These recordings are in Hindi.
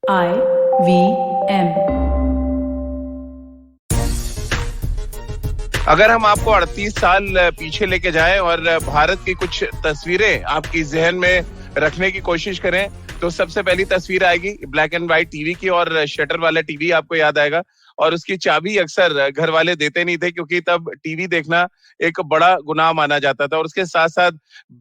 IVM। अगर हम आपको 38 साल पीछे लेके जाएं और भारत की कुछ तस्वीरें आपकी जहन में रखने की कोशिश करें तो सबसे पहली तस्वीर आएगी ब्लैक एंड व्हाइट टीवी की और शटर वाला टीवी आपको याद आएगा। और उसकी चाबी अक्सर घर वाले देते नहीं थे क्योंकि तब टीवी देखना एक बड़ा गुनाह माना जाता था। और उसके साथ साथ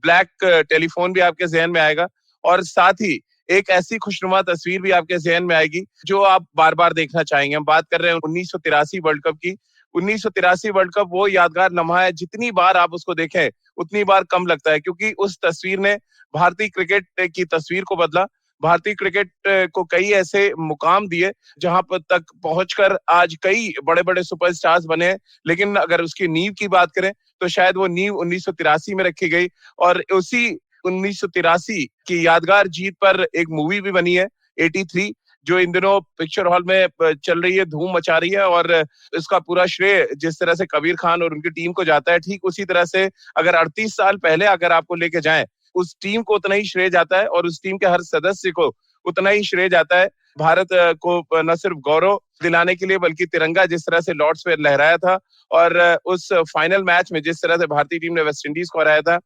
ब्लैक टेलीफोन भी आपके जहन में आएगा और साथ ही एक ऐसी खुशनुमा तस्वीर भी आपके जहन में आएगी जो आप बार बार देखना चाहेंगे। हम बात कर रहे हैं 1983 वर्ल्ड कप की। 1983 वर्ल्ड कप वो यादगार लम्हा है, जितनी बार आप उसको देखें उतनी बार कम लगता है क्योंकि उस तस्वीर ने भारतीय क्रिकेट की तस्वीर को बदला। भारतीय क्रिकेट को कई ऐसे मुकाम दिए जहां पर तक पहुंचकर आज कई बड़े बड़े सुपरस्टार्स बने हैं। लेकिन अगर उसकी नींव की बात करें तो शायद वो नींव 1983 में रखी गई और उसी 1983 की यादगार जीत पर एक मूवी भी बनी है 83, जो इन दिनों पिक्चर हॉल में चल रही है, धूम मचा रही है। और इसका पूरा श्रेय जिस तरह से कबीर खान और उनकी टीम को जाता है, ठीक उसी तरह से अगर 38 साल पहले अगर आपको लेके जाएं, उस टीम को उतना ही श्रेय जाता है और उस टीम के हर सदस्य को उतना ही श्रेय जाता है। भारत को न सिर्फ गौरव दिलाने के लिए बल्कि तिरंगा जिस तरह से लॉर्ड्स पे लहराया था और उस फाइनल मैच में जिस तरह से भारतीय टीम ने वेस्ट इंडीज को हराया था,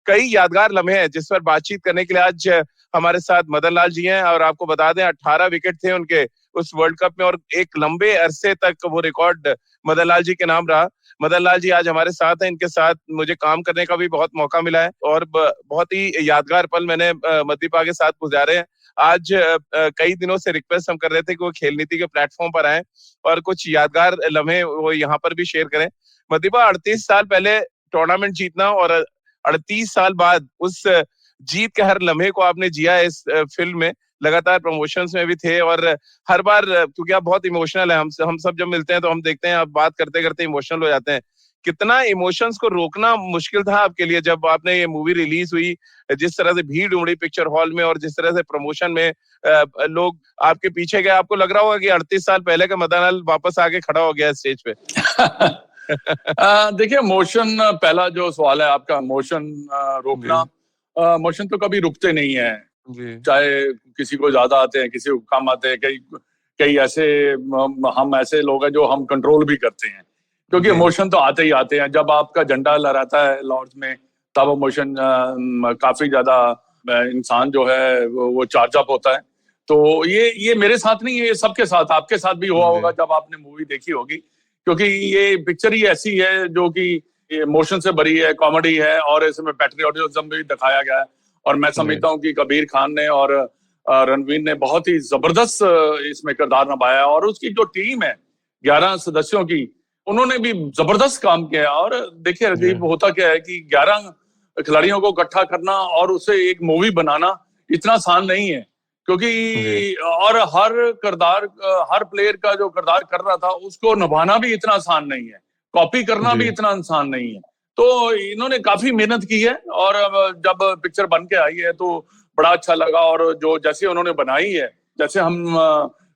कई यादगार लम्हे हैं जिस पर बातचीत करने के लिए आज हमारे साथ मदन लाल जी हैं। और आपको बता दें 18 विकेट थे उनके उस वर्ल्ड कप में और एक लंबे अरसे तक वो रिकॉर्ड मदन लाल जी के नाम रहा। मदन लाल जी आज हमारे साथ हैं, इनके साथ मुझे काम करने का भी बहुत मौका मिला है और बहुत ही यादगार पल मैंने मदीपा के साथ गुजारे हैं। आज कई दिनों से रिक्वेस्ट हम कर रहे थे कि वो खेल नीति के प्लेटफॉर्म पर आए और कुछ यादगार लम्हे वो यहाँ पर भी शेयर करें। मदीपा, 38 साल पहले टूर्नामेंट जीतना और 38 साल बाद उस जीत के हर लम्हे को आपने जिया इस फिल्म में, लगातार प्रमोशंस में भी थे और हर बार क्योंकि आप बहुत इमोशनल है, हम सब जब मिलते हैं तो हम देखते हैं आप बात करते करते इमोशनल हो जाते हैं। कितना इमोशंस को रोकना मुश्किल था आपके लिए जब आपने ये मूवी रिलीज हुई, जिस तरह से भीड़ उमड़ी पिक्चर हॉल में और जिस तरह से प्रमोशन में लोग आपके पीछे गए, आपको लग रहा होगा कि 38 साल पहले का मदन लाल वापस आके खड़ा हो गया स्टेज पे। देखिए, मोशन पहला जो सवाल है आपका, मोशन रोकना, मोशन तो कभी रुकते नहीं है, चाहे किसी को ज्यादा आते हैं किसी को कम आते हैं। कई ऐसे हम ऐसे लोग हैं जो हम कंट्रोल भी करते हैं क्योंकि इमोशन तो आते ही आते हैं। जब आपका झंडा लहराता है लॉर्ड्स में तब इमोशन काफी ज्यादा इंसान जो है वो चार्ज अप होता है। तो ये मेरे साथ नहीं है, ये सबके साथ, आपके साथ भी हुआ होगा जब आपने मूवी देखी होगी, क्योंकि ये पिक्चर ही ऐसी है जो कि इमोशन से भरी है, कॉमेडी है और इसमें पैट्रियोटिज्म भी दिखाया गया है। और मैं समझता हूँ कि कबीर खान ने और रणवीर ने बहुत ही जबरदस्त इसमें किरदार निभाया और उसकी जो टीम है 11 सदस्यों की, उन्होंने भी जबरदस्त काम किया। और देखिए रदीप, होता क्या है कि 11 खिलाड़ियों को इकट्ठा करना और उसे एक मूवी बनाना इतना आसान नहीं है, क्योंकि और हर किरदार, हर प्लेयर का जो किरदार कर रहा था उसको निभाना भी इतना आसान नहीं है, कॉपी करना भी इतना आसान नहीं है। तो इन्होंने काफी मेहनत की है और जब पिक्चर बन के आई है तो बड़ा अच्छा लगा। और जो जैसे उन्होंने बनाई है, जैसे हम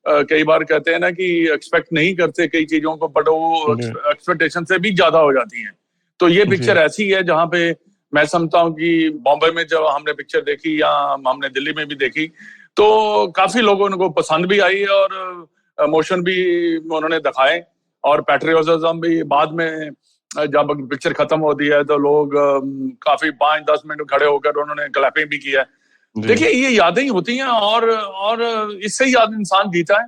कई बार कहते हैं ना कि एक्सपेक्ट नहीं करते कई चीजों को, बट वो एक्सपेक्टेशन से भी ज्यादा हो जाती हैं। तो ये पिक्चर ऐसी है जहां पे मैं समझता हूँ कि बॉम्बे में जब हमने पिक्चर देखी या हमने दिल्ली में भी देखी तो काफी लोगों को पसंद भी आई और इमोशन भी उन्होंने दिखाए और पैट्रियोटिज्म भी। बाद में जब पिक्चर खत्म होती है तो लोग काफी 5-10 मिनट खड़े होकर उन्होंने क्लैपिंग भी किया है। देखिए, ये यादें ही होती हैं और इससे ही याद इंसान जीता है,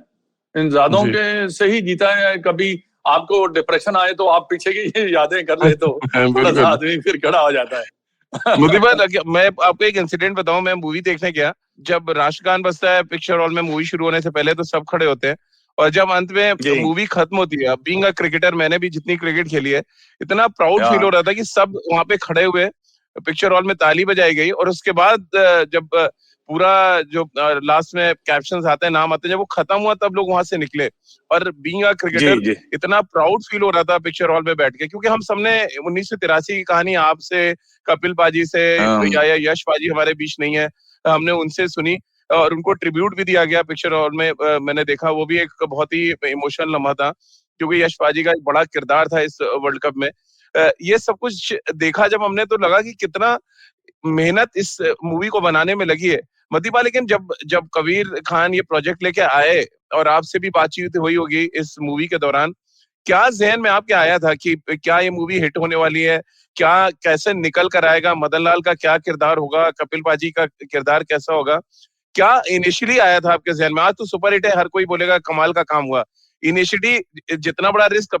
इन यादों के से ही जीता है। कभी आपको डिप्रेशन आए तो आप पीछे की यादें कर ले तो आदमी फिर खड़ा हो जाता है। मुदीबा, मैं आपको एक इंसिडेंट बताऊं। मैं मूवी देखने गया, जब राष्ट्रगान बजता है पिक्चर हॉल में मूवी शुरू होने से पहले तो सब खड़े होते हैं और जब अंत में मूवी खत्म होती है, बीइंग अ क्रिकेटर, मैंने भी जितनी क्रिकेट खेली है, इतना प्राउड फील हो रहा था कि सब वहां पे खड़े हुए, पिक्चर हॉल में ताली बजाई गई और उसके बाद जब पूरा जो लास्ट में कैप्शंस आते हैं, नाम आते हैं, जब वो खत्म हुआ तब लोग वहां से निकले। और बीइंग अ क्रिकेटर इतना प्राउड फील हो रहा था पिक्चर हॉल में बैठ के, क्योंकि हम सबने 1983 की कहानी आपसे, कपिल पाजी से या यश पाजी हमारे बीच नहीं है, हमने उनसे सुनी और उनको ट्रिब्यूट भी दिया गया पिक्चर हॉल में। मैंने देखा, वो भी एक बहुत ही इमोशनल लम्हा था क्योंकि यश पाजी का एक बड़ा किरदार था इस वर्ल्ड कप में। ये सब कुछ देखा जब हमने तो लगा कि कितना मेहनत इस मूवी को बनाने में लगी है। मदीबा, लेकिन जब जब कबीर खान ये प्रोजेक्ट लेके आए और आपसे भी बातचीत हुई होगी इस मूवी के दौरान, क्या जहन में आपके आया था कि क्या ये मूवी हिट होने वाली है, क्या कैसे निकल कर आएगा, मदन लाल का क्या किरदार होगा, कपिल पाजी का किरदार कैसा होगा, क्या इनिशियली आया था आपके जहन में? आज तो सुपर हिट है, हर कोई बोलेगा कमाल का काम हुआ। इनिशियली जितना बड़ा रिस्क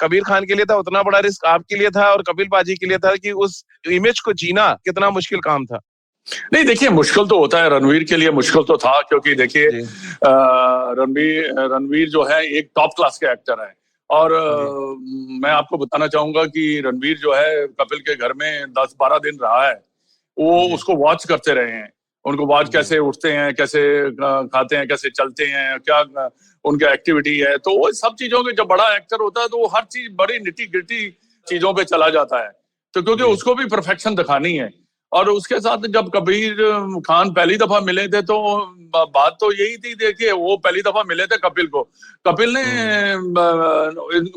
कबीर खान के लिए था, उतना बड़ा रिस्क आपके लिए था और कपिल पाजी के लिए था कि उस इमेज को जीना कितना मुश्किल काम था? नहीं, देखिए मुश्किल तो होता है, रणवीर के लिए मुश्किल तो था, क्योंकि देखिए रणवीर जो है एक टॉप क्लास के एक्टर है। और मैं आपको बताना चाहूंगा कि रणवीर जो है कपिल के घर में 10-12 दिन रहा है, वो उसको वॉच करते रहे हैं, उनको वॉच कैसे उठते हैं, कैसे खाते हैं, कैसे चलते हैं, क्या उनका एक्टिविटी है। तो वो सब चीजों के, जब बड़ा एक्टर होता है तो वो हर चीज बड़ी निटी गिटी चीजों पे चला जाता है, तो क्योंकि उसको भी परफेक्शन दिखानी है। और उसके साथ जब कबीर खान पहली दफा मिले थे तो बात तो यही थी, देखिए वो पहली दफा मिले थे कपिल को, कपिल ने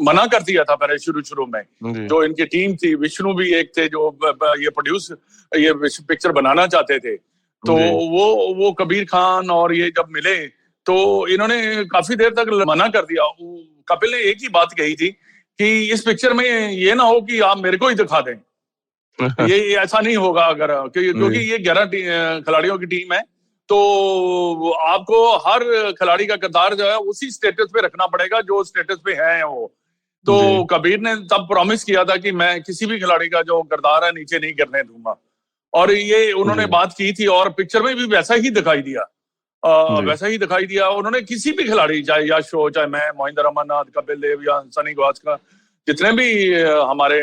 मना कर दिया था पहले शुरू में। जो इनकी टीम थी, विष्णु भी एक थे जो ये पिक्चर बनाना चाहते थे, तो वो कबीर खान और ये जब मिले तो इन्होंने काफी देर तक मना कर दिया। कपिल ने एक ही बात कही थी कि इस पिक्चर में ये ना हो कि आप मेरे को ही दिखा दें, ये ऐसा नहीं होगा, अगर क्योंकि ये 11 खिलाड़ियों की टीम है, तो आपको हर खिलाड़ी का किरदार जो है उसी स्टेटस पे रखना पड़ेगा जो स्टेटस पे है वो। तो कबीर ने तब प्रॉमिस किया था कि मैं किसी भी खिलाड़ी का जो किरदार है नीचे नहीं करने दूंगा, और ये उन्होंने बात की थी और पिक्चर में भी वैसा ही दिखाई दिया। उन्होंने किसी भी खिलाड़ी, चाहे यश हो, चाहे मैं, मोहिंदर अमरनाथ, कपिल देव या सनी गावस्कर, जितने भी हमारे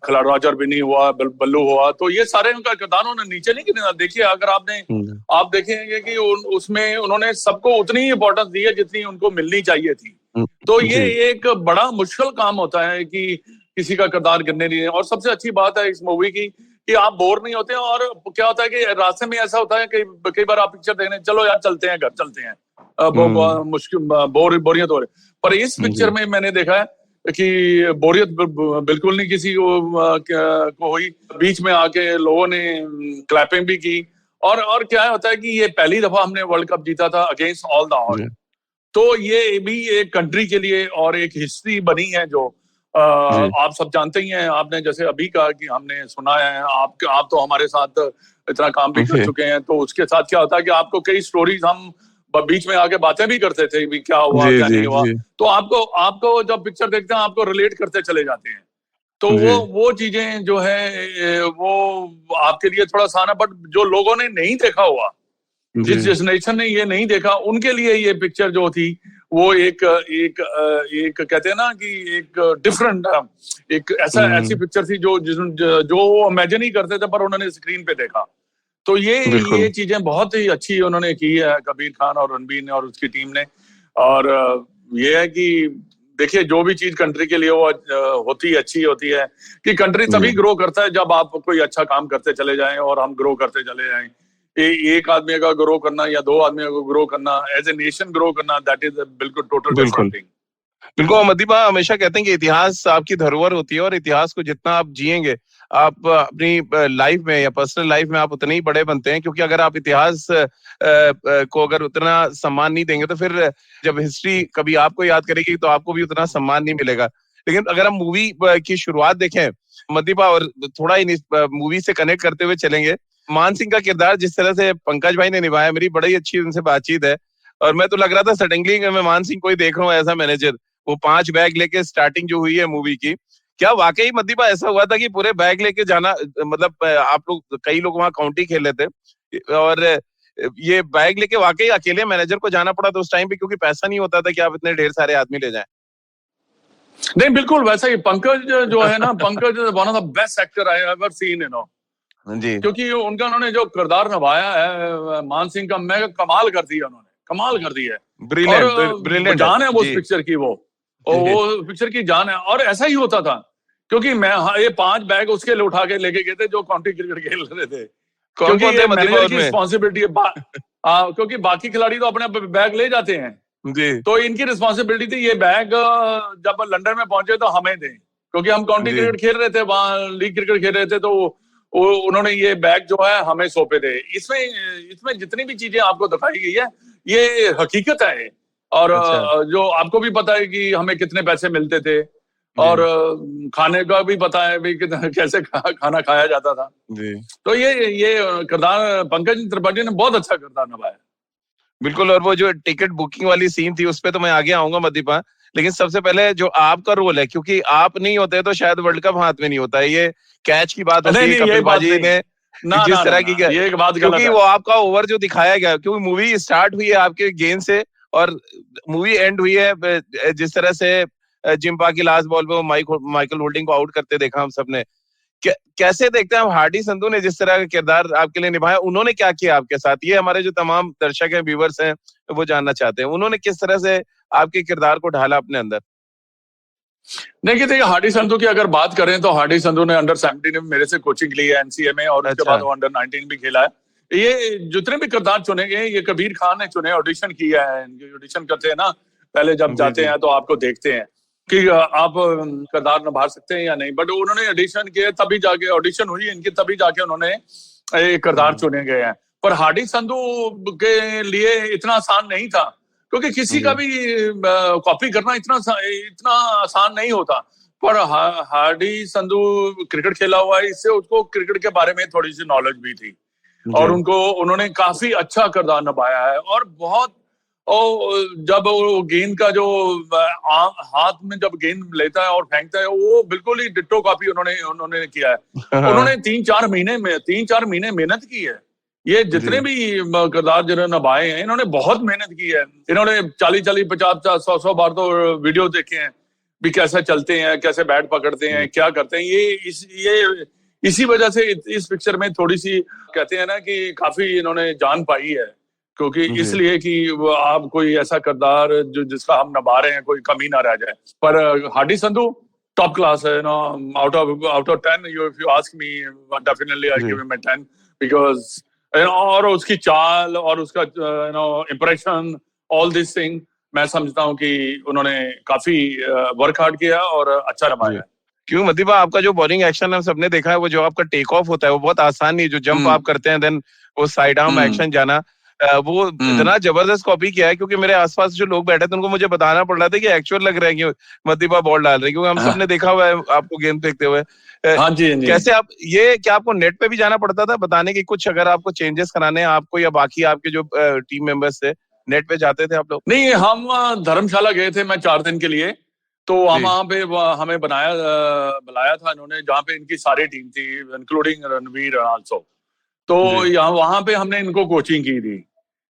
खिलाड़ी, रॉजर बिनी हुआ, बल्लू हुआ, तो ये सारे उनका किरदार उन्होंने नीचे नहीं गिना। देखिए अगर आप देखेंगे कि उसमें उन्होंने सबको उतनी ही इंपॉर्टेंस दी है जितनी उनको मिलनी चाहिए थी। तो ये एक बड़ा मुश्किल काम होता है कि किसी का किरदार गिनने नहीं है। और सबसे अच्छी बात है इस मूवी की कि आप बोर नहीं होते हैं। और क्या होता है कि रास्ते में ऐसा होता है कि कई बार आप पिक्चर देखने, चलो यार चलते हैं, घर चलते हैं, मुश्किल बोरियत हो रही, पर इस पिक्चर में मैंने देखा है कि बोरियत बिल्कुल नहीं किसी को हुई। बीच में आके लोगों ने क्लैपिंग भी की। और क्या होता है कि ये पहली दफा हमने वर्ल्ड कप जीता था अगेंस्ट ऑल द ऑड, तो ये भी एक कंट्री के लिए और एक हिस्ट्री बनी है जो आप सब जानते ही हैं। आपने जैसे अभी कहा कि हमने सुना है, आप तो हमारे साथ इतना काम भी कर चुके हैं, तो उसके साथ क्या होता है कि आपको कई स्टोरीज हम बीच में आके बातें भी करते थे भी क्या हुआ क्या नहीं हुआ, तो आपको जब पिक्चर देखते हैं आपको रिलेट करते चले जाते हैं। तो वो चीजें जो है वो आपके लिए थोड़ा आसान है, बट जो लोगों ने नहीं देखा हुआ, जिस जनरेशन ने ये नहीं देखा, उनके लिए ये पिक्चर जो थी वो एक कहते हैं ना कि एक डिफरेंट, एक ऐसी पिक्चर थी जो इमेजिन ही करते थे पर उन्होंने स्क्रीन पे देखा। तो ये चीजें बहुत ही अच्छी उन्होंने की है कबीर खान और रणबीर ने और उसकी टीम ने। और ये है कि देखिए जो भी चीज कंट्री के लिए वो अच्छी होती है कि कंट्री तभी ग्रो करता है जब आप कोई अच्छा काम करते चले जाएं और हम ग्रो करते चले जाएं। एक आदमी का ग्रो करना या दो आदमी को ग्रो करना, एज ए नेशन ग्रो करना, दैट इज बिल्कुल टोटल डिफरेंट थिंग। बिल्कुल, मदीबा हमेशा कहते हैं कि इतिहास आपकी धरोहर होती है और इतिहास को जितना आप जिएंगे, आप अपनी लाइफ में या पर्सनल लाइफ में आप उतने ही बड़े बनते हैं, क्योंकि अगर आप इतिहास को अगर उतना सम्मान नहीं देंगे तो फिर जब हिस्ट्री कभी आपको याद करेगी तो आपको भी उतना सम्मान नहीं मिलेगा। लेकिन अगर हम मूवी की शुरुआत देखें मदीबा, और थोड़ा ही मूवी से कनेक्ट करते हुए चलेंगे, मान सिंह का किरदार जिस तरह से पंकज भाई ने निभाया, मेरी बड़ी अच्छी उनसे बातचीत है और मैं तो लग रहा था सडनली मैं मान सिंह को ही देख रहा हूँ एज अ मैनेजर। वो 5 बैग लेके स्टार्टिंग जो हुई है मूवी की, क्या वाकई मदीबा ऐसा हुआ था कि पूरे बैग लेके जाना, मतलब आप लोग, कई लोग वहां काउंटी खेल रहे थे और ये बैग लेके वाकई अकेले मैनेजर को जाना पड़ा था उस टाइम पे, क्योंकि पैसा नहीं होता था कि आप इतने ढेर सारे आदमी ले जाएं? नहीं, बिल्कुल वैसा ही। पंकज जो है ना, Pankaj one of the best actor I ever seen, जी, क्योंकि उन्होंने जो किरदार निभाया है मान सिंह का, मैं कमाल कर दिया, उन्होंने कमाल कर दिया है। ब्रिलियंट जान है वो पिक्चर की, वो पिक्चर की जान है। और ऐसा ही होता था, क्योंकि ये 5 बैग उसके लिए उठा के लेके गए थे जो काउंटी क्रिकेट खेल रहे थे, क्योंकि ये मैनेजर की रिस्पॉन्सिबिलिटी है। क्योंकि बाकी खिलाड़ी तो अपने बैग ले जाते हैं जी, तो इनकी रिस्पॉन्सिबिलिटी थी ये बैग जब लंदन में पहुंचे तो हमें दें, क्योंकि हम काउंटी क्रिकेट खेल रहे थे, वहां लीग क्रिकेट खेल रहे थे, तो उन्होंने ये बैग जो है हमें सौंपे थे। इसमें जितनी भी चीजें आपको दिखाई गई है ये हकीकत है। और अच्छा जो आपको भी पता है कि हमें कितने पैसे मिलते थे, और खाने का भी पता है भी कैसे खाना खाया जाता था। जी। तो ये किरदार पंकज त्रिपाठी ने बहुत अच्छा किरदार निभाया। बिल्कुल, और वो जो टिकट बुकिंग वाली सीन थी उस पे तो मैं आगे आऊंगा मदीपा, लेकिन सबसे पहले जो आपका रोल है, क्योंकि आप नहीं होते तो शायद वर्ल्ड कप हाथ में नहीं होता है। ये कैच की बात नहीं होती है नहीं, ये कपिल बात बाजी नहीं, ने ना जिस ना ना तरह की, ना, ये एक बात गलत क्योंकि है। वो आपका ओवर जो दिखाया गया, क्योंकि मूवी स्टार्ट हुई है आपके गेंद से और मूवी एंड हुई है जिस तरह से जिम्पा की लास्ट बॉल पे वो माइकल होल्डिंग को आउट करते देखा हम सबने। कैसे देखते हैं आप हार्डी संधू ने जिस तरह का किरदार आपके लिए निभाया, उन्होंने क्या किया आपके साथ, ये हमारे जो तमाम दर्शक हैं, व्यूवर्स हैं, वो जानना चाहते हैं उन्होंने किस तरह से आपके किरदार को ढाला अपने अंदर। नहीं, देखिए हार्डी संधू की अगर बात करें तो हार्डी संधू ने अंडर 17 में मेरे से कोचिंग ली है एनसीए में, और उसके अच्छा। बाद वो अंडर 19 भी खेला है। ये जितने भी किरदार चुने गए ये कबीर खान ने चुने, ऑडिशन किया है। ऑडिशन करते हैं ना पहले, जब जी जाते जी हैं तो आपको देखते हैं कि आप किरदार निभा सकते हैं या नहीं, बट उन्होंने ऑडिशन किए, तभी जाके ऑडिशन हुई इनकी, तभी जाके उन्होंने किरदार चुने गए हैं। पर हार्डी संधू के लिए इतना आसान नहीं था, क्योंकि किसी का भी कॉपी करना इतना आसान नहीं होता। पर हार्डी संधू क्रिकेट खेला हुआ है, इससे उसको क्रिकेट के बारे में थोड़ी सी नॉलेज भी थी, और उन्होंने काफी अच्छा किरदार निभाया है। और बहुत जब वो गेंद का जो हाथ में जब गेंद लेता है और फेंकता है, वो बिल्कुल ही डिट्टो कॉपी उन्होंने किया है। उन्होंने 3-4 महीने मेहनत की है। ये जितने भी किरदार जिन्होंने निभाए हैं, इन्होंने बहुत मेहनत की है। इन्होंने 40-40, 50-50, 100-100 बार तो वीडियो देखे हैं भी, कैसे चलते हैं, कैसे बैट पकड़ते हैं, क्या करते हैं। ये इसी वजह से इस पिक्चर में थोड़ी सी कहते हैं ना कि काफी इन्होंने जान पाई है, क्योंकि इसलिए कि वो आप कोई ऐसा किरदार जिसका हम निभा रहे हैं, कोई कमी ना रह जाए। पर हार्डी संधू टॉप क्लास है, out of 10, if you ask me, definitely I give him 10, because और उसकी चाल और उसका इम्प्रेशन, ऑल दिस थिंग, मैं समझता हूँ कि उन्होंने काफी वर्क हार्ड किया और अच्छा निभाया है। क्यों मदीबा, आपका जो बॉलिंग एक्शन हम सबने देखा है, वो जो आपका टेक ऑफ होता है वो बहुत आसान नहीं है। जो जंप आप करते हैं देन वो साइड आर्म एक्शन जाना, वो इतना जबरदस्त कॉपी किया है, क्योंकि मेरे आसपास जो लोग बैठे थे उनको मुझे बताना पड़ रहा था कि एक्चुअल लग रहा है कि मदीबा बॉल डाल रहे हैं, क्योंकि हम सबने देखा हुआ है आपको गेंद फेंकते हुए। हाँ जी। कैसे आप ये, क्या आपको नेट पे भी जाना पड़ता था बताने की कुछ, अगर आपको चेंजेस कराने हैं आपको या बाकी आपके जो टीम मेंबर्स थे, नेट पे जाते थे आप लोग? नहीं, हम धर्मशाला गए थे, मैं 4 दिन के लिए, तो वहां पे हमें बुलाया था इन्होंने, जहाँ पे इनकी सारी टीम थी, इंक्लूडिंग रणवीर आल्सो। तो यहाँ वहां पे हमने इनको कोचिंग की थी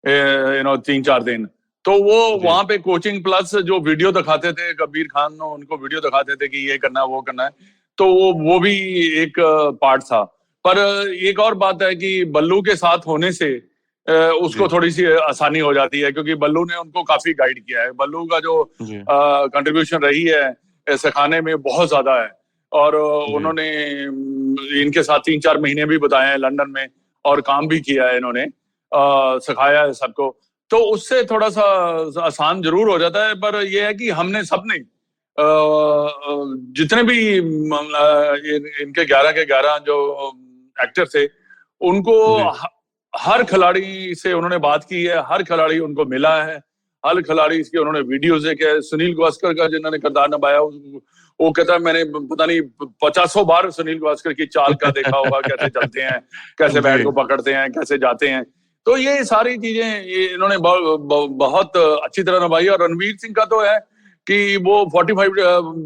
3-4 दिन। तो वो वहां पे कोचिंग प्लस जो वीडियो दिखाते थे, कबीर खान उनको वीडियो दिखाते थे कि ये करना है, वो करना है, तो वो भी एक पार्ट था। पर एक और बात है कि बल्लू के साथ होने से उसको थोड़ी सी आसानी हो जाती है, क्योंकि बल्लू ने उनको काफी गाइड किया है। बल्लू का जो कंट्रीब्यूशन रही है सिखाने में बहुत ज्यादा है, और उन्होंने इनके साथ 3-4 महीने भी बताए हैं लंदन में, और काम भी किया है इन्होंने, सिखाया है सबको। तो उससे थोड़ा सा आसान जरूर हो जाता है। पर यह है कि हमने सबने जितने भी इनके 11 के 11 जो एक्टर थे, उनको हर खिलाड़ी से उन्होंने बात की है, हर खिलाड़ी उनको मिला है, हर खिलाड़ी इसके उन्होंने वीडियोस देखे हैं। सुनील गावस्कर का जिन्होंने किरदार निभाया, वो कहता है मैंने पता नहीं 50 बार सुनील गावस्कर की चाल का देखा होगा, कैसे चलते हैं, कैसे बैट को पकड़ते हैं, कैसे जाते हैं। तो ये सारी चीजें इन्होंने बहुत अच्छी तरह निभाई। और रणवीर सिंह का तो है कि वो 45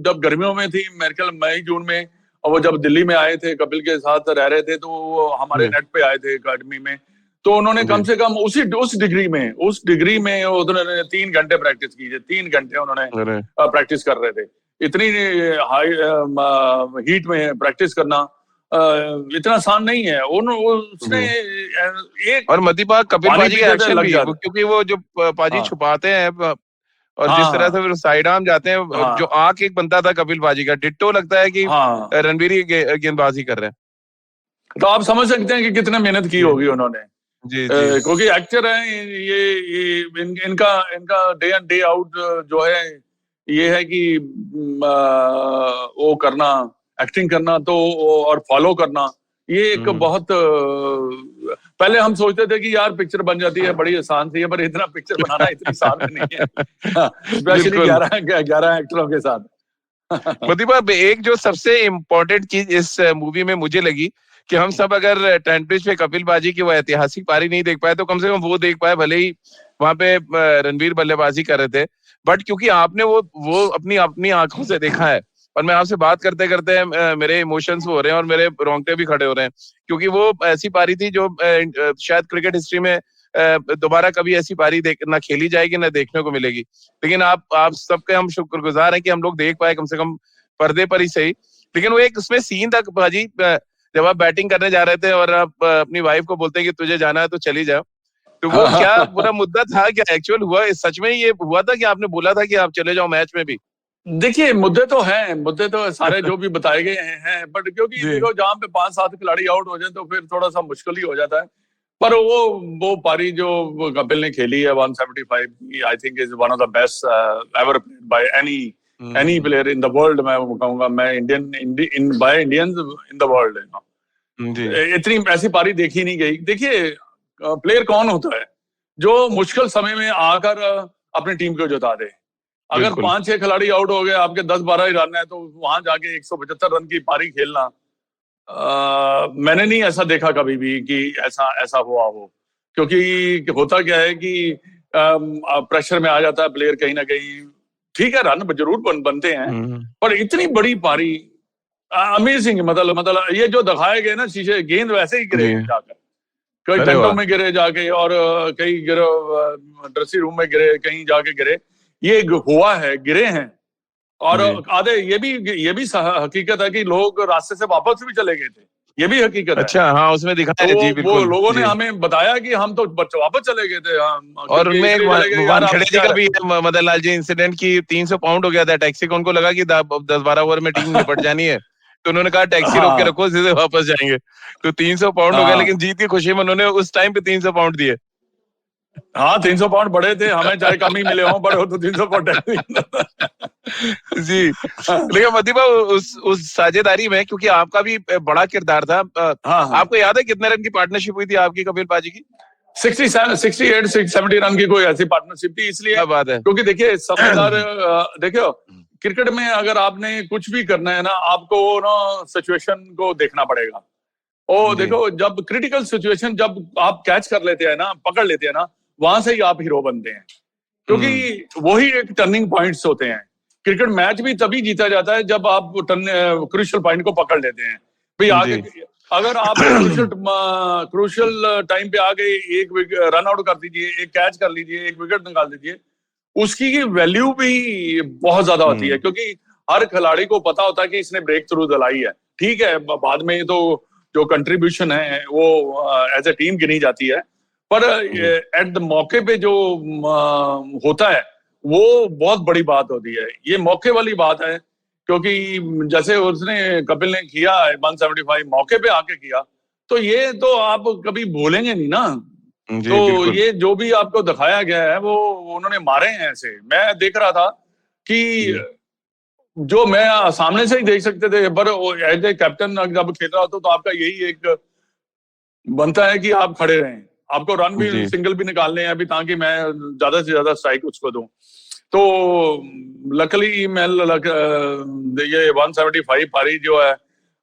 जब गर्मियों में थी, मेरे ख्याल मई जून में, और वो जब दिल्ली में आए थे, कपिल के साथ रह रहे थे, तो वो हमारे नेट पे आए थे अकेडमी में। तो उन्होंने कम से कम उस डिग्री में उन्होंने 3 घंटे प्रैक्टिस की है। 3 घंटे उन्होंने प्रैक्टिस कर रहे थे। इतनी हाई हीट में प्रैक्टिस करना इतना आसान नहीं है। उसने एक और मदीबा कपिल पाजी का एक्शन भी, क्योंकि वो जो पाजी छुपाते हैं और जिस तरह से फिर साइड आर्म जाते हैं, जो आंख एक बनता था कपिल पाजी का, डिट्टो लगता है कि रणवीर गेंदबाजी कर रहे हैं। तो आप समझ सकते हैं कि कितने मेहनत की होगी उन्होंने। जी क्योंकि एक्टर है ये इनका डे इन डे आउट जो है, ये है कि वो करना, एक्टिंग करना, तो और फॉलो करना, ये एक बहुत पहले हम सोचते थे कि यार पिक्चर बन जाती है बड़ी आसान सी है, पर इतना पिक्चर बनाना इतनी आसान भी नहीं है, स्पेशली 11 एक्टरों के साथ। मुदीबा, एक जो सबसे इम्पोर्टेंट चीज इस मूवी में मुझे लगी कि हम सब अगर टेंट पे कपिल बाजी की वो ऐतिहासिक पारी नहीं देख पाए तो कम से कम वो देख पाए, भले ही वहां पे रणवीर बल्लेबाजी कर रहे थे, बट क्योंकि आपने वो अपनी अपनी आंखों से देखा है। और मैं आपसे बात करते करते मेरे इमोशंस हो रहे हैं और मेरे रोंगटे भी खड़े हो रहे हैं, क्योंकि वो ऐसी पारी थी जो शायद क्रिकेट हिस्ट्री में दोबारा कभी ऐसी पारी ना खेली जाएगी ना देखने को मिलेगी। लेकिन आप सबके हम शुक्रगुजार हैं कि हम लोग देख पाए, कम से कम पर्दे पर ही सही। लेकिन वो एक उसमें सीन था भाजी, जब आप बैटिंग करने जा रहे थे और आप अपनी वाइफ को बोलते हैं कि तुझे जाना है तो चली जाओ, तो वो क्या पूरा मुद्दा था, क्या एक्चुअल हुआ, सच में ये हुआ था कि आपने बोला था कि आप चले जाओ मैच में भी? देखिए मुद्दे तो हैं, मुद्दे तो सारे जो भी बताए गए हैं, बट क्योंकि देखो जहां पे 5-7 खिलाड़ी आउट हो जाए तो फिर थोड़ा सा मुश्किल ही हो जाता है। पर वो पारी जो कपिल ने खेली है 175 की, I think is one of the best ever played by any player in the world. मैं कहूंगा, मैं Indian by Indians in the world, इतनी ऐसी पारी देखी नहीं गई। देखिए प्लेयर कौन होता है जो मुश्किल समय में आकर अपनी टीम को जिता दे। अगर 5-6 खिलाड़ी आउट हो गए, आपके 10-12 ही रन है, तो वहां जाके 175 रन की पारी खेलना, मैंने नहीं ऐसा देखा कभी भी कि ऐसा हुआ हो। क्योंकि होता क्या है कि प्रेशर में आ जाता है प्लेयर कहीं ना कहीं। ठीक है, रन जरूर बनते हैं, पर इतनी बड़ी पारी अमेजिंग। मतलब ये जो दिखाए गए ना शीशे, गेंद वैसे ही गिरे जाकर, कई टेंटों में गिरे जाके, और कई गिरे ड्रेसिंग रूम में गिरे, कहीं जाके गिरे। ये हुआ है, गिरे हैं। और आधे ये भी हकीकत है कि लोग रास्ते से वापस भी चले गए थे, ये भी हकीकत है। अच्छा, हाँ, उसमें दिखाया तो जी, बिल्कुल। वो लोगों ने हमें बताया कि हम तो वापस चले गए थे। और उनमें एक वानखेड़े जी का भी मदन लाल जी इंसिडेंट की 300 पाउंड हो गया था टैक्सी को, उनको लगा कि 10-12 ओवर में टीम निपट जानी है, तो उन्होंने कहा टैक्सी रोक के रखो, सीधे वापस जाएंगे। तो 300 पाउंड हो गया, लेकिन जीत की खुशी में उन्होंने उस टाइम पे 300 पाउंड दिए। हाँ, 300 पाउंड बड़े थे, हमें चाहे कम ही मिले हों, बड़े हो तो 300 पाउंड जी। लेकिन मदीबा, उस साझेदारी में, क्योंकि आपका भी बड़ा किरदार था, आपको याद है कितने रन की पार्टनरशिप हुई थी आपकी कपिल पाजी की? 68-70 रन की कोई ऐसी पार्टनरशिप थी। इसलिए बात है, क्योंकि देखिए समझदार, देखियो क्रिकेट में अगर आपने कुछ भी करना है ना, आपको ना सिचुएशन को देखना पड़ेगा। और देखो, जब क्रिटिकल सिचुएशन जब आप कैच कर लेते हैं ना, पकड़ लेते हैं ना, वहां से ही आप हीरो बनते हैं। क्योंकि वही एक टर्निंग पॉइंट्स होते हैं। क्रिकेट मैच भी तभी जीता जाता है जब आप क्रूशियल पॉइंट को पकड़ लेते हैं। भाई आगे अगर आप क्रूशियल टाइम पे आगे एक रन आउट कर दीजिए, एक कैच कर लीजिए, एक विकेट निकाल दीजिए, उसकी वैल्यू भी बहुत ज्यादा होती है। क्योंकि हर खिलाड़ी को पता होता है कि इसने ब्रेक थ्रू दिलाई है। ठीक है, बाद में तो जो कंट्रीब्यूशन है वो एज ए टीम गिनी जाती है, पर एट द मौके पे जो होता है वो बहुत बड़ी बात होती है। ये मौके वाली बात है, क्योंकि जैसे उसने कपिल ने किया 175 मौके पे आके किया, तो ये तो आप कभी भूलेंगे नहीं ना। तो ये जो भी आपको दिखाया गया है वो उन्होंने मारे हैं ऐसे। मैं देख रहा था कि जो मैं सामने से ही देख सकते थे, पर एज ए कैप्टन जब खेल रहा होता तो आपका यही एक बनता है कि आप खड़े रहें, आपको रन भी सिंगल भी निकालने हैं अभी, ताकि मैं ज्यादा से ज्यादा स्ट्राइक उसको दूं। तो लकली मैं ये 175 पारी जो है,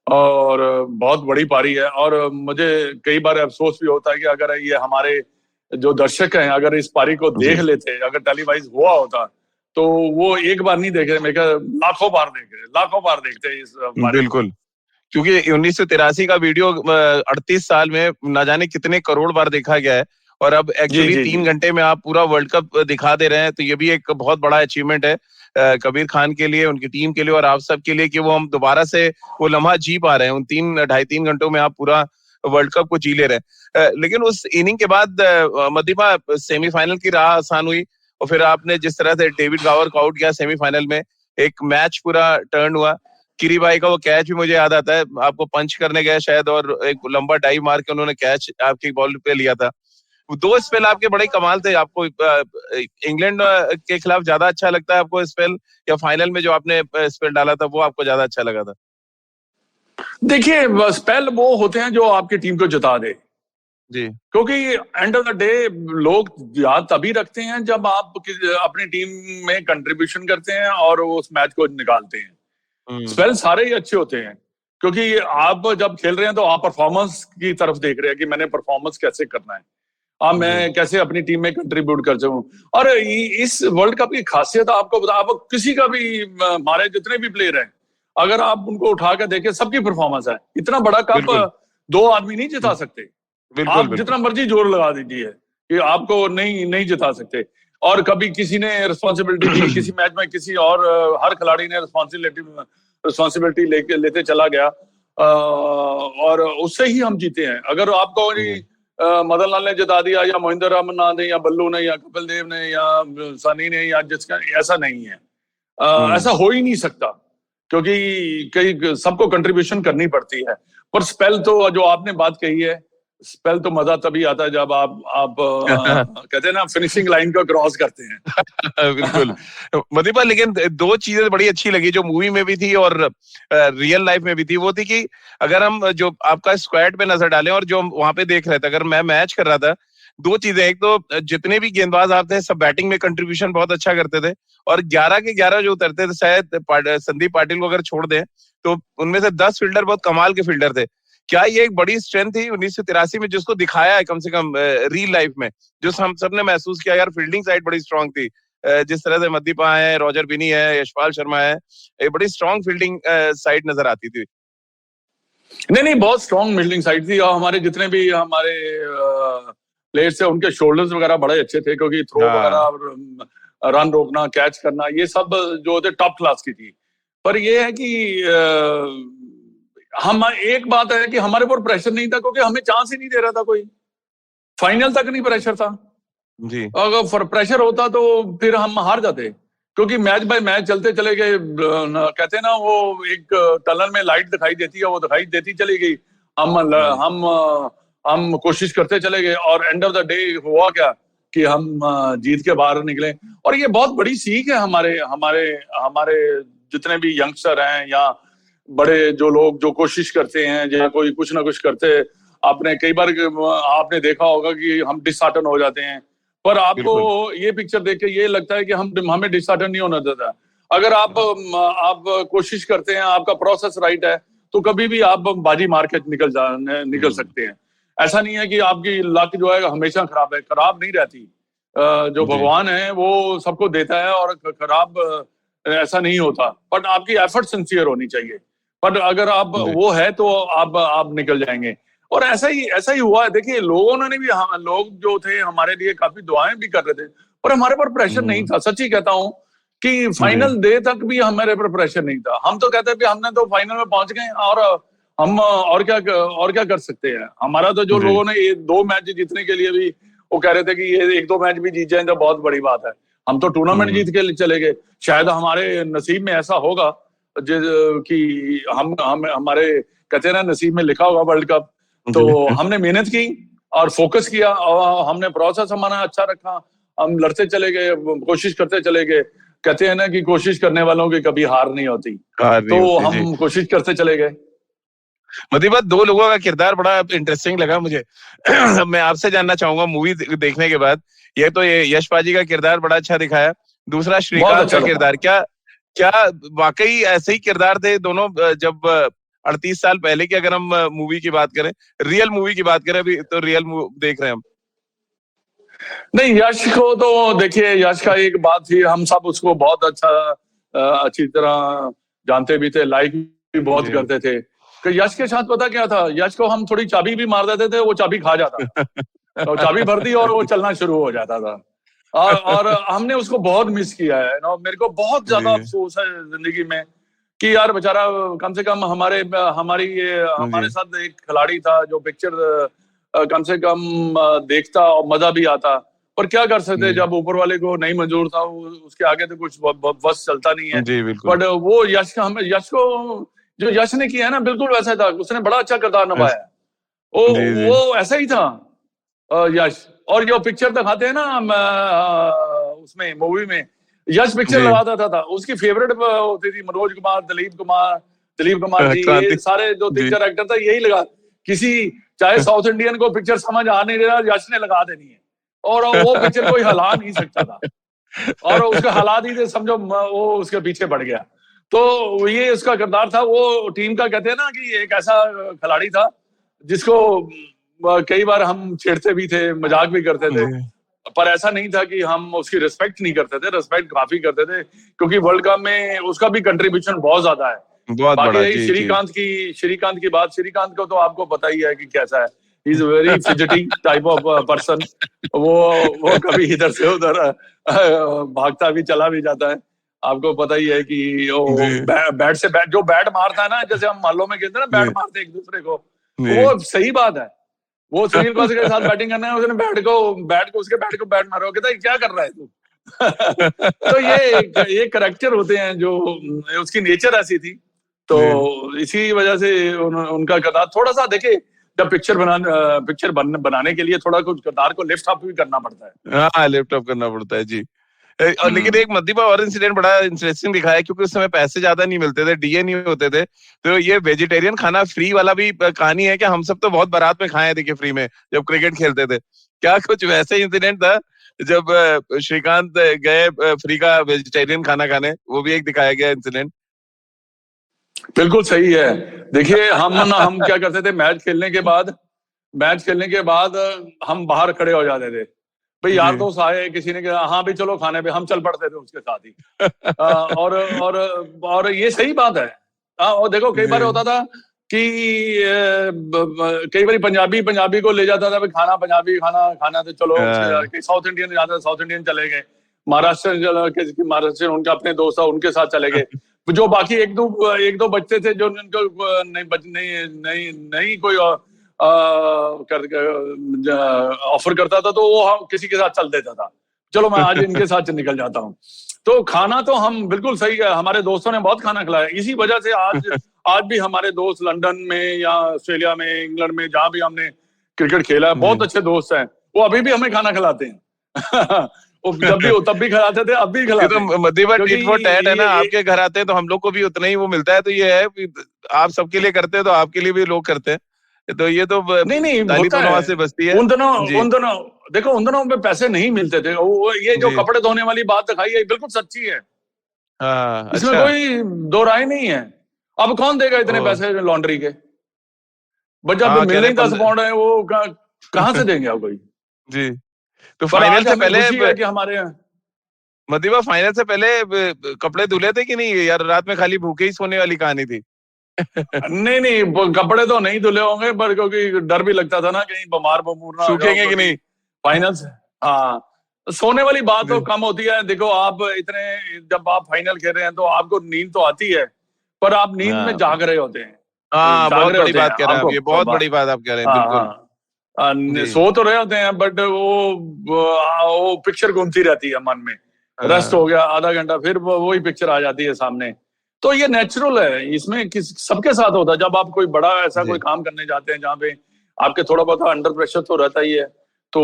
और बहुत बड़ी पारी है। और मुझे कई बार अफसोस भी होता है कि अगर ये हमारे जो दर्शक हैं अगर इस पारी को देख लेते, अगर टेलीवाइज हुआ होता, तो वो एक बार नहीं देखे, मैं लाखों बार देखते इस पारी। बिल्कुल, क्योंकि 1983 का वीडियो 38 साल में न जाने कितने करोड़ बार देखा गया है, और अब एक्चुअली 3 घंटे में आप पूरा वर्ल्ड कप दिखा दे रहे हैं, तो ये भी एक बहुत बड़ा अचीवमेंट है कबीर खान के लिए, उनकी टीम के लिए और आप सब के लिए, कि वो हम दोबारा से वो लम्हा जी पा रहे हैं। उन 3-3.5 घंटों में आप पूरा वर्ल्ड कप को जी ले रहे हैं। लेकिन उस इनिंग के बाद मदीबा सेमीफाइनल की राह आसान हुई, और फिर आपने जिस तरह से डेविड गावर को आउट किया सेमीफाइनल में, एक मैच पूरा टर्न हुआ। किरी भाई का वो कैच भी मुझे याद आता है, आपको पंच करने गए शायद, और एक लंबा डाइव मार के उन्होंने कैच आपकी बॉल पे लिया था। 2 स्पेल आपके बड़े कमाल थे। आपको इंग्लैंड के खिलाफ ज्यादा अच्छा लगता है आपको स्पेल, या फाइनल में जो आपने स्पेल डाला था वो आपको ज्यादा अच्छा लगा था? देखिए स्पेल वो होते हैं जो आपकी टीम को जिता दे जी। क्योंकि एंड ऑफ द डे लोग याद तभी रखते हैं जब आप अपनी टीम में कंट्रीब्यूशन करते हैं और उस मैच को निकालते हैं। स्पेल सारे ही अच्छे होते हैं क्योंकि आप जब खेल रहे हैं तो आप परफॉर्मेंस की तरफ देख रहे हैं कि मैंने परफॉर्मेंस कैसे करना है, अब मैं कैसे अपनी टीम में कंट्रीब्यूट कर सकूं। और इस वर्ल्ड कप की खासियत आपको बता, आप किसी का भी हमारे जितने भी प्लेयर हैं अगर आप उनको उठा कर देखें सबकी परफॉर्मेंस है। इतना बड़ा कप दो आदमी नहीं जिता सकते। आप जितना मर्जी जोर लगा दीजिए कि आपको नहीं जिता सकते। और कभी किसी ने रिस्पॉन्सिबिलिटी ली किसी मैच में, किसी और हर खिलाड़ी ने रिस्पॉन्सिबिलिटी लेते चला गया और उससे ही हम जीते हैं। अगर आपको मदन लाल ने जिता दिया या मोहिंदर रामनाथ ने या बल्लू ने या कपिल देव ने या सनी ने या जिसका, ऐसा नहीं है। ऐसा हो ही नहीं सकता क्योंकि कई सबको कंट्रीब्यूशन करनी पड़ती है। पर स्पेल तो जो आपने बात कही है, स्पेल तो मजा तभी आता है जब आप कहते हैं ना फिनिशिंग लाइन को क्रॉस करते हैं। बिल्कुल मदीपा, लेकिन दो चीजें बड़ी अच्छी लगी जो मूवी में भी थी और रियल लाइफ में भी थी। वो थी कि अगर हम जो आपका स्क्वाड पे नजर डालें और जो हम वहां पे देख रहे थे, अगर मैं मैच कर रहा था, दो चीजें, एक तो जितने भी गेंदबाज आते हैं सब बैटिंग में कंट्रीब्यूशन बहुत अच्छा करते थे और 11 के 11 जो उतरते थे, शायद संदीप पाटिल को अगर छोड़ दें तो उनमें से 10 फील्डर बहुत कमाल के फील्डर थे। क्या ये एक बड़ी स्ट्रेंथ थी 1983 में जिसको दिखाया है कम से कम रियल लाइफ में, जो हम सबने महसूस किया यार फील्डिंग साइड बड़ी स्ट्रांग थी। जिस तरह से मदीपा है, रॉजर बिनी है, यशपाल शर्मा है, एक बड़ी स्ट्रांग फील्डिंग साइड नजर आती थी। नहीं, बहुत स्ट्रांग फील्डिंग साइड थी। और हमारे जितने भी हमारे प्लेयर्स थे उनके शोल्डर्स वगैरह बड़े अच्छे थे क्योंकि थ्रो वगैरह, रन रोकना, कैच करना, ये सब जो थे टॉप क्लास की थी। पर ये है कि हम, एक बात है कि हमारे ऊपर प्रेशर नहीं था क्योंकि हमें चांस ही नहीं दे रहा था कोई। फाइनल तक नहीं प्रेशर था जी। अगर प्रेशर होता तो फिर हम हार जाते क्योंकि मैच बाय मैच चलते चले गए। कहते हैं ना वो एक टनल में लाइट दिखाई देती है, वो दिखाई देती चली गई। हम कोशिश करते चले गए और एंड ऑफ द डे हुआ क्या कि हम जीत के बाहर निकले। और ये बहुत बड़ी सीख है हमारे हमारे हमारे जितने भी यंगस्टर हैं या बड़े जो लोग जो कोशिश करते हैं या कोई कुछ ना कुछ करते। आपने कई बार आपने देखा होगा कि हम डिसहार्टन हो जाते हैं, पर आपको ये पिक्चर देख के ये लगता है कि हमें डिसहार्टन नहीं होना देता। अगर आप कोशिश करते हैं, आपका प्रोसेस राइट है, तो कभी भी आप बाजी मार के निकल सकते हैं। ऐसा नहीं है कि आपकी लक जो है हमेशा खराब है, खराब नहीं रहती। जो भगवान है वो सबको देता है और खराब ऐसा नहीं होता। बट आपकी एफर्ट सिंसियर होनी चाहिए। बट अगर आप वो है तो आप निकल जाएंगे। और ऐसा ही हुआ है। देखिए लोगों ने भी, लोग जो थे हमारे लिए काफी दुआएं भी कर रहे थे, पर हमारे पर प्रेशर नहीं था। सच्ची कहता हूं कि फाइनल डे तक भी हमारे पर प्रेशर नहीं था। हम तो कहते हैं हमने तो फाइनल में पहुंच गए और हम और क्या कर सकते हैं। हमारा तो जो लोगों ने ये 2 मैच जीतने के लिए भी वो कह रहे थे कि ये 1-2 मैच भी जीत जाए तो बहुत बड़ी बात है। हम तो टूर्नामेंट जीत के चले गए। शायद हमारे नसीब में ऐसा होगा कि हम हमारे कहते हैं ना नसीब में लिखा होगा वर्ल्ड कप। तो हमने मेहनत की और फोकस किया और हमने प्रोसेस हमारा अच्छा रखा। हम लड़ते चले गए, कोशिश करते चले गए। कहते हैं ना कि कोशिश करने वालों की कभी हार नहीं होती। तो हम कोशिश करते चले गए। मदीबा, 2 लोगों का किरदार बड़ा इंटरेस्टिंग लगा मुझे। मैं आपसे जानना चाहूंगा मूवी देखने के बाद, ये तो ये यश पाजी का किरदार बड़ा अच्छा दिखाया, दूसरा श्रीकांत का किरदार, क्या वाकई ऐसे ही किरदार थे दोनों जब 38 साल पहले की अगर हम मूवी की बात करें, रियल मूवी की बात करें, अभी तो रियल देख रहे हैं हम। नहीं, यश को तो देखिए, यश का एक बात थी, हम सब उसको बहुत अच्छी तरह जानते भी थे, लाइक भी बहुत करते थे। तो यश के साथ पता क्या था, यश को हम थोड़ी चाबी भी मार देते थे, वो चाबी खा जाता। तो चाबी भर दी और वो चलना शुरू हो जाता था। और हमने उसको बहुत मिस किया है ना। मेरे को बहुत ज्यादा अफसोस है जिंदगी में कि यार बेचारा, कम से कम हमारे साथ एक खिलाड़ी था जो पिक्चर कम से कम देखता और मजा भी आता। पर क्या कर सकते, जब ऊपर वाले को नहीं मंजूर था, उसके आगे तो कुछ बस चलता नहीं है। बट वो यश को जो यश ने किया है ना, बिल्कुल वैसा था। उसने बड़ा अच्छा किरदार निभाया। वो ऐसा ही था यश। और जो पिक्चर दिखाते हैं ना उसमें मूवी में, यश पिक्चर लगाता था, उसकी फेवरेट होती थी मनोज कुमार, दिलीप कुमार, दिलीप कुमार जी, ये सारे जो 3-4 एक्टर था, यही लगा, किसी चाहे साउथ इंडियन को पिक्चर समझ आ नहीं रहा, यश ने लगा देनी है, और वो पिक्चर कोई हिला नहीं सकता था, और उसका हालात ही थे, समझो वो उसके पीछे बढ़ गया। तो ये उसका किरदार था, वो टीम का, कहते हैं ना कि एक ऐसा खिलाड़ी था जिसको कई बार हम छेड़ते भी थे, मजाक भी करते थे, पर ऐसा नहीं था कि हम उसकी रिस्पेक्ट नहीं करते थे, रिस्पेक्ट काफी करते थे, क्योंकि वर्ल्ड कप में उसका भी कंट्रीब्यूशन बहुत ज्यादा है। बहुत बाकी बड़ा, रही श्रीकांत की बात, श्रीकांत को तो आपको पता ही है कि कैसा है, is very fidgety type of person. वो कभी इधर से उधर भागता भी चला भी जाता है। आपको पता ही है कि वो बैट से बैट, जो बैट मारता है ना, जैसे हम मोहल्लों में कहते हैं ना, बैट मारते एक दूसरे को, वो सही बात है। वो सुनील गावस्कर के साथ बैटिंग करना है, उसने उसके बैट को बैट मारा, कहता है क्या कर रहा है तू? तो ये करेक्टर होते हैं, जो उसकी नेचर ऐसी थी, तो इसी वजह से उनका किरदार थोड़ा सा, देखिए, जब पिक्चर बनाने के लिए थोड़ा कुछ किरदार को लिफ्ट अप भी करना पड़ता है। हाँ, लिफ्ट अप करना पड़ता है जी। और लेकिन एक मदीबा और इंसिडेंट बड़ा इंटरेस्टिंग दिखाया, क्योंकि उस समय पैसे ज्यादा नहीं मिलते थे, डीए नहीं होते थे, तो ये वेजिटेरियन खाना फ्री वाला भी कहानी है कि हम सब तो बहुत बारात में खाए थे फ्री में, जब क्रिकेट खेलते थे। क्या कुछ वैसे इंसिडेंट था जब श्रीकांत गए फ्री का वेजिटेरियन खाना खाने? वो भी एक दिखाया गया इंसिडेंट। बिल्कुल सही है। देखिए, हम क्या करते थे, मैच खेलने के बाद हम बाहर खड़े हो जाते थे, भाई यार दोस्त आए, किसी ने कहा हाँ भी चलो खाने पे, हम चल पड़ते थे उसके साथ ही। और ये सही बात है। और देखो, कई बार होता था कि कई बार पंजाबी को ले जाता था, भाई खाना पंजाबी खाना, तो चलो साउथ इंडियन जाता था, साउथ इंडियन चले गए, महाराष्ट्र उनका अपने दोस्त था, उनके साथ चले गए। जो बाकी एक दो बच्चे थे जो उनको नहीं कोई ऑफर करता था, तो वो किसी के साथ चल देता था, चलो मैं आज इनके साथ निकल जाता हूँ। तो खाना तो हम, बिल्कुल सही है, हमारे दोस्तों ने बहुत खाना खिलाया, इसी वजह से आज भी हमारे दोस्त लंदन में या ऑस्ट्रेलिया में, इंग्लैंड में, जहां भी हमने क्रिकेट खेला है, बहुत अच्छे दोस्त हैं, वो अभी भी हमें खाना खिलाते हैं। जब भी तब भी खिलाते थे, अब भी खिलाते हैं। तो मदीबा टिट फॉर टैट है ना, आपके घर आते हैं तो हम लोग को भी उतना ही वो मिलता है, तो ये है आप सबके लिए करते हैं तो आपके लिए भी लोग करते हैं, तो ये तो नहीं दाली तो नवाज से बसती है। उन दोनों देखो, उन दोनों में पैसे नहीं मिलते थे, ये जो कपड़े धोने वाली बात दिखाई है, बिल्कुल सच्ची है। हाँ, इसमें कोई दो राय नहीं है। अब कौन देगा इतने पैसे लॉन्ड्री के? बस जब मिलने ही 10 पाउंड है, वो कहाँ से देंगे आप कोई? जी। तो फाइनल से पहले कि हमारे यहाँ मदीबा, फाइनल से पहले कपड़े धुले थे कि नहीं, यार रात में खाली भूखे ही सोने वाली कहानी थी? नहीं, कपड़े तो नहीं धुले होंगे, पर क्योंकि डर भी लगता था ना, कहीं बीमार ना सूखेंगे कि नहीं फाइनल से। हाँ, सोने वाली बात तो कम होती है। देखो, आप जब आप फाइनल खेल रहे हैं तो आपको नींद तो आती है, पर आप नींद में जाग रहे होते हैं। हाँ, बहुत बड़ी बात कह रहे हैं आप, ये बहुत बड़ी बात आप कह रहे हैं, बिल्कुल। सो तो रहे होते हैं, बट वो पिक्चर घूमती रहती है मन में। रेस्ट हो गया आधा घंटा, फिर वही पिक्चर आ जाती है सामने। तो ये नेचुरल है, इसमें सबके साथ होता है। जब आप कोई बड़ा ऐसा कोई काम करने जाते हैं जहाँ पे आपके थोड़ा बहुत अंडर प्रेशर तो रहता ही है, तो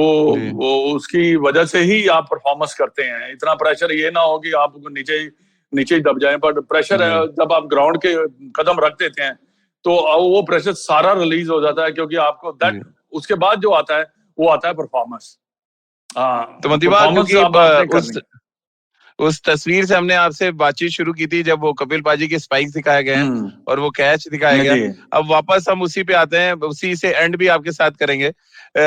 वो उसकी वजह से ही आप परफॉर्मेंस करते हैं। इतना प्रेशर ये ना हो कि आप नीचे ही दब जाए, पर प्रेशर है, जब आप ग्राउंड के कदम रख देते हैं तो वो प्रेशर सारा रिलीज हो जाता है, क्योंकि आपको उसके बाद जो आता है वो आता है परफॉर्मेंस। तो मदीबा, क्योंकि उस तस्वीर से हमने आपसे बातचीत शुरू की थी जब वो कपिल पाजी के स्पाइक्स दिखाए गए हैं और वो कैच दिखाया गया। अब वापस हम उसी पे आते हैं, उसी से एंड भी आपके साथ करेंगे।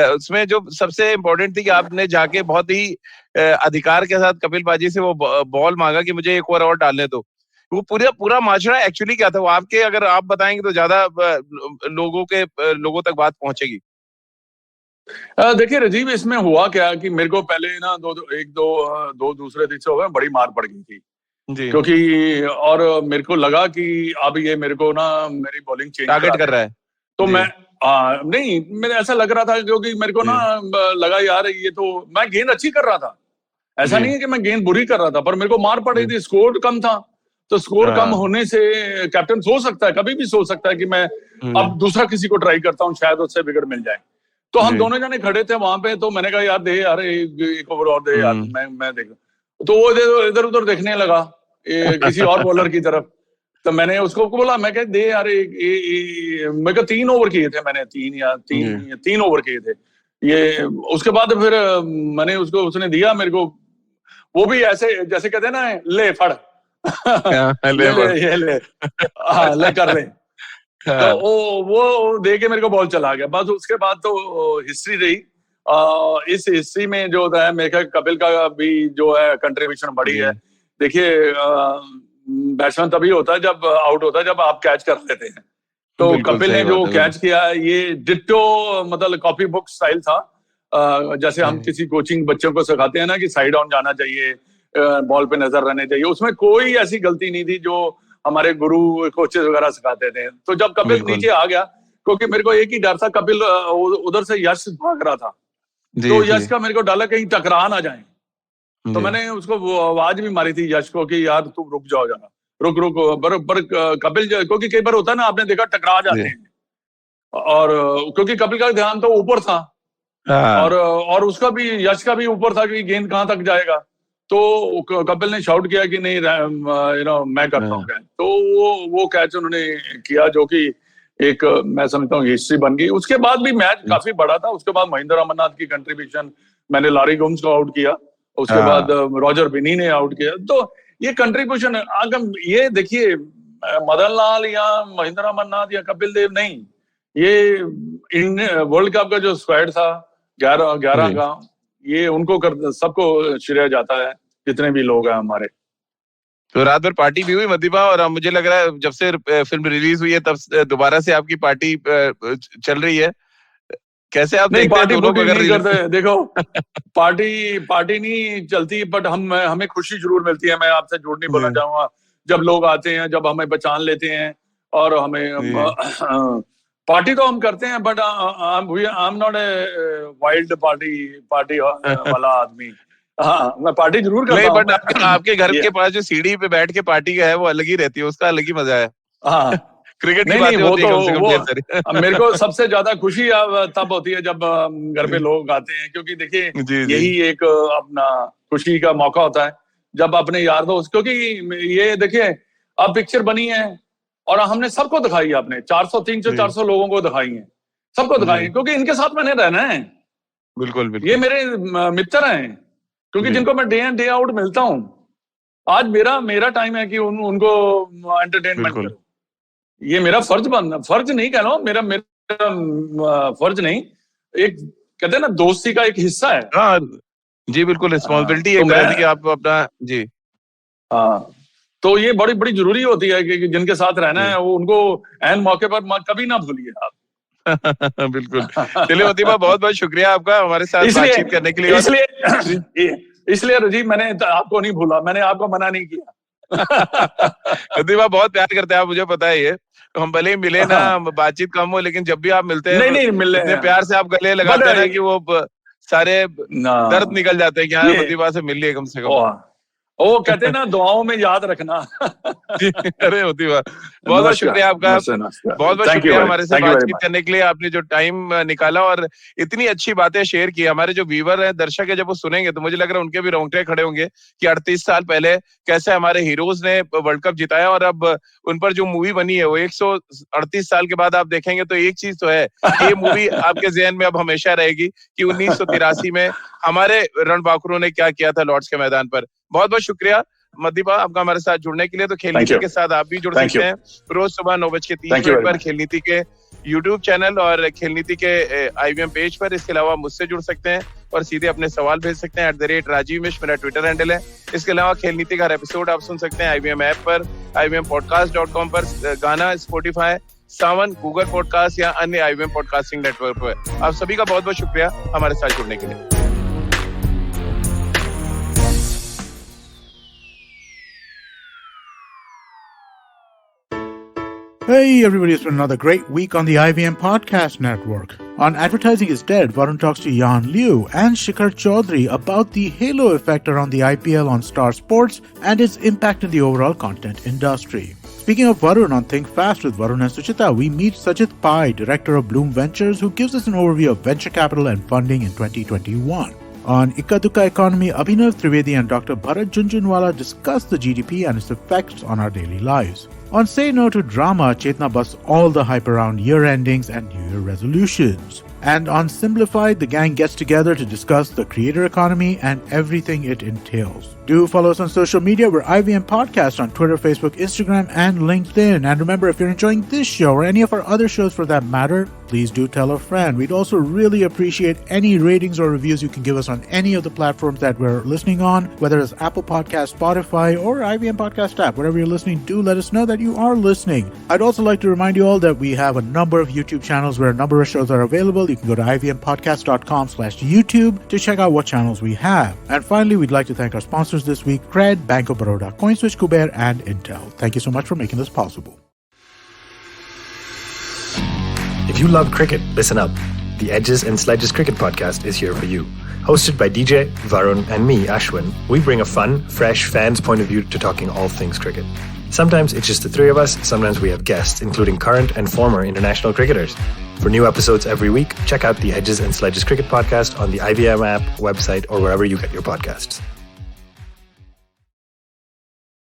उसमें जो सबसे इम्पोर्टेंट थी कि आपने जाके बहुत ही अधिकार के साथ कपिल पाजी से वो बॉल मांगा कि मुझे एक ओवर और डालने दो। वो पूरा माजरा एक्चुअली क्या था, वो आपके, अगर आप बताएंगे तो ज्यादा लोगों तक बात पहुंचेगी। देखिए राजीव, इसमें हुआ क्या कि मेरे को पहले ना दो दूसरे दिन से हो गए, बड़ी मार पड़ गई थी जी। क्योंकि और मेरे को लगा कि अब ये मेरे को ना मेरी बॉलिंग चेंज टारगेट कर रहा है, तो मैं नहीं, मेरे ऐसा लग रहा था, क्योंकि मेरे को ना लगा यार ये तो मैं गेंद अच्छी कर रहा था, ऐसा नहीं है कि मैं गेंद बुरी कर रहा था, पर मेरे को मार पड़ रही थी, स्कोर कम था। तो स्कोर कम होने से कैप्टन सोच सकता है, कभी भी सोच सकता है कि मैं अब दूसरा किसी को ट्राई करता हूँ, शायद उससे बिगड़ मिल जाए। तो हम दोनों जने खड़े थे वहां पे, तो मैंने कहा यार दे यार एक ओवर और दे यार, मैं देख। तो वो इधर उधर देखने लगा किसी और बॉलर की तरफ, तो मैंने उसको बोला, मैं कह दे यार, मैं 3 ओवर किए थे मैंने, 3 ओवर किए थे ये। उसके बाद फिर मैंने उसको, उसने दिया मेरे को, वो भी ऐसे जैसे कहते हैं ना, ले फड़ ले हाँ, ले कर ले। तो वो दे के मेरे को बॉल चला गया। बस उसके बाद तो हिस्ट्री रही। इस हिस्ट्री में जो है मेरे ख्याल कपिल का भी जो है कंट्रीब्यूशन बड़ी है। देखिए, बैट्समैन तभी होता है जब आउट होता है, जब आप कैच कर लेते हैं। तो कपिल ने जो कैच किया, ये डिट्टो मतलब कॉपी बुक स्टाइल था। जैसे हम किसी कोचिंग बच्चों को सिखाते हैं ना कि साइड ऑन जाना चाहिए, बॉल पे नजर रहने चाहिए, उसमें कोई ऐसी गलती नहीं थी जो हमारे गुरु कोचेस वगैरह सिखाते थे। तो जब कपिल नीचे आ गया, क्योंकि मेरे को एक ही डर था, कपिल उधर से यश भाग रहा था, तो यश का मेरे को डर कहीं टकरा ना जाए। तो मैंने उसको आवाज भी मारी थी यश को कि यार तुम रुक जाओ जरा, रुक पर कपिल, क्योंकि कई बार होता है ना, आपने देखा टकरा जाते हैं, और क्योंकि कपिल का ध्यान तो ऊपर था, और उसका भी, यश का भी ऊपर था कि गेंद कहां तक जाएगा। तो कपिल ने शाउट किया कि नहीं मैं करता हूँ कैच। तो वो कैच उन्होंने किया, जो कि एक मैं समझता हूँ हिस्ट्री बन गई। उसके बाद भी मैच काफी बड़ा था। उसके बाद महेंद्र अमरनाथ की कंट्रीब्यूशन, मैंने लारी गोम्स को आउट किया, उसके बाद रॉजर बिनी ने आउट किया। तो ये कंट्रीब्यूशन, अगर ये देखिए, मदन लाल या महेंद्र अमरनाथ या कपिल देव नहीं, ये वर्ल्ड कप का जो स्क्वाड था 11 का, ये उनको सबको श्रेय जाता है, जितने भी लोग हैं हमारे। तो रात भर पार्टी भी हुई मदीबा, और मुझे लग रहा है जब से फिल्म रिलीज हुई है तब दोबारा से आपकी पार्टी चल रही है। कैसे आप देखते हैं दोनों को? नहीं करते, देखो पार्टी नहीं चलती, बट हमें खुशी जरूर मिलती है। मैं आपसे झूठ नहीं बोलना चाहूंगा, जब लोग आते हैं, जब हमें पहचान लेते हैं, और हमें पार्टी तो हम करते हैं, but I am not a wild party वाला आदमी। हाँ, मैं पार्टी जरूर करता हूँ, बट आपके घर के पास जो सीढ़ी पे बैठ के पार्टी का है, वो अलग ही रहती है, उसका अलग ही मजा है। हाँ, क्रिकेट की बातें होती है कम से कम ढेर सारी। मेरे को सबसे ज्यादा खुशी तब होती है जब घर पे लोग आते हैं, क्योंकि देखिए यही एक अपना खुशी का मौका होता है, जब अपने यार दोस्त, क्योंकि ये देखिए अब पिक्चर बनी है और हमने सबको दिखाई है, अपने 300-400 लोगों को दिखाई है, सबको दिखाई है, क्योंकि इनके साथ मैंने रहना है। बिल्कुल। ये मेरे मित्र हैं, क्योंकि जिनको मैं डे इन डे आउट मिलता हूँ। आज मेरा टाइम है कि उनको एंटरटेनमेंट करूं। ये मेरा फर्ज नहीं कह रहा हूं, मेरा फर्ज नहीं, एक कहते हैं ना दोस्ती का एक हिस्सा है। हाँ जी, बिल्कुल, रिस्पॉन्सिबिलिटी एक तरह की आप अपना जी। हाँ, तो ये बड़ी जरूरी होती है कि जिनके साथ रहना है, वो उनको एन मौके पर कभी ना भूलिए आप। बिल्कुल। चलिए मदीबा, बहुत बहुत शुक्रिया आपका हमारे साथ बातचीत करने के लिए। इसलिए रजीब, मैंने आपको नहीं भूला, मैंने आपको मना नहीं किया। मदीबा बहुत प्यार करते हैं आप, मुझे पता है ये। हम भले ही मिले ना, बातचीत कम हो, लेकिन जब भी आप मिलते हैं नहीं मिले, इतने प्यार से आप गले लगाते हैं कि वो सारे दर्द निकल जाते हैं कि हाँ, मदीबा से मिल लिए कम से कम। वो कहते हैं ना, दुआओं में याद रखना। अरे मदीबा, बहुत बहुत शुक्रिया आपका, बहुत बहुत शुक्रिया हमारे साथ बातचीत करने के लिए। आपने जो टाइम निकाला और इतनी अच्छी बातें शेयर की, हमारे जो व्यूवर हैं, दर्शक है, जब वो सुनेंगे तो मुझे लग रहा है उनके भी रोंगटे खड़े होंगे कि 38 साल पहले कैसे हमारे हीरोज ने वर्ल्ड कप जिताया, और अब उन पर जो मूवी बनी है वो 138 साल के बाद आप देखेंगे तो एक चीज तो है, ये मूवी आपके ज़हन में अब हमेशा रहेगी कि 1983 में हमारे रणबांकुरों ने क्या किया था लॉर्ड्स के मैदान पर। बहुत बहुत शुक्रिया मदीबा आपका हमारे साथ जुड़ने के लिए। तो खेल नीति के साथ आप भी जुड़ सकते हैं रोज सुबह 9:30 पर खेल नीति के YouTube चैनल और खेल नीति के IVM पेज पर। इसके अलावा मुझसे जुड़ सकते हैं और सीधे अपने सवाल भेज सकते हैं @राजीव मिश्र मेरा ट्विटर हैंडल है। इसके अलावा खेल नीति का हर एपिसोड आप सुन सकते हैं IVM ऐप पर, IVMpodcast.com पर, गाना, स्पॉटिफाई, सावन, गूगल पॉडकास्ट या अन्य IVM पॉडकास्टिंग नेटवर्क पर। आप सभी का बहुत बहुत शुक्रिया हमारे साथ जुड़ने के लिए। Hey everybody, it's been another great week on the IVM Podcast Network. On Advertising is Dead, Varun talks to Yan Liu and Shikhar Chaudhary about the halo effect around the IPL on Star Sports and its impact in the overall content industry. Speaking of Varun, on Think Fast with Varun and Suchita, we meet Sajid Pai, director of Bloom Ventures, who gives us an overview of venture capital and funding in 2021. On Ikka Dukka Economy, Abhinav Trivedi and Dr. Bharat Junjunwala discuss the GDP and its effects on our daily lives. On Say No to Drama, Chetna busts all the hype around year endings and New Year resolutions. And on Simplified, the gang gets together to discuss the creator economy and everything it entails. Do follow us on social media. We're IVM Podcast on Twitter, Facebook, Instagram, and LinkedIn. And remember, if you're enjoying this show or any of our other shows for that matter, please do tell a friend. We'd also really appreciate any ratings or reviews you can give us on any of the platforms that we're listening on, whether it's Apple Podcast, Spotify, or IVM Podcast app. Wherever you're listening, do let us know that you are listening. I'd also like to remind you all that we have a number of YouTube channels where a number of shows are available. You can go to ivmpodcast.com/YouTube to check out what channels we have. And finally, we'd like to thank our sponsors this week, Cred, Bank of Baroda, CoinSwitch, Kuber, and Intel. Thank you so much for making this possible. If you love cricket, listen up. The Edges and Sledges Cricket Podcast is here for you. Hosted by DJ, Varun, and me, Ashwin, we bring a fun, fresh fan's point of view to talking all things cricket. Sometimes it's just the three of us, sometimes we have guests, including current and former international cricketers. For new episodes every week, check out the Edges and Sledges Cricket Podcast on the IVM app, website, or wherever you get your podcasts.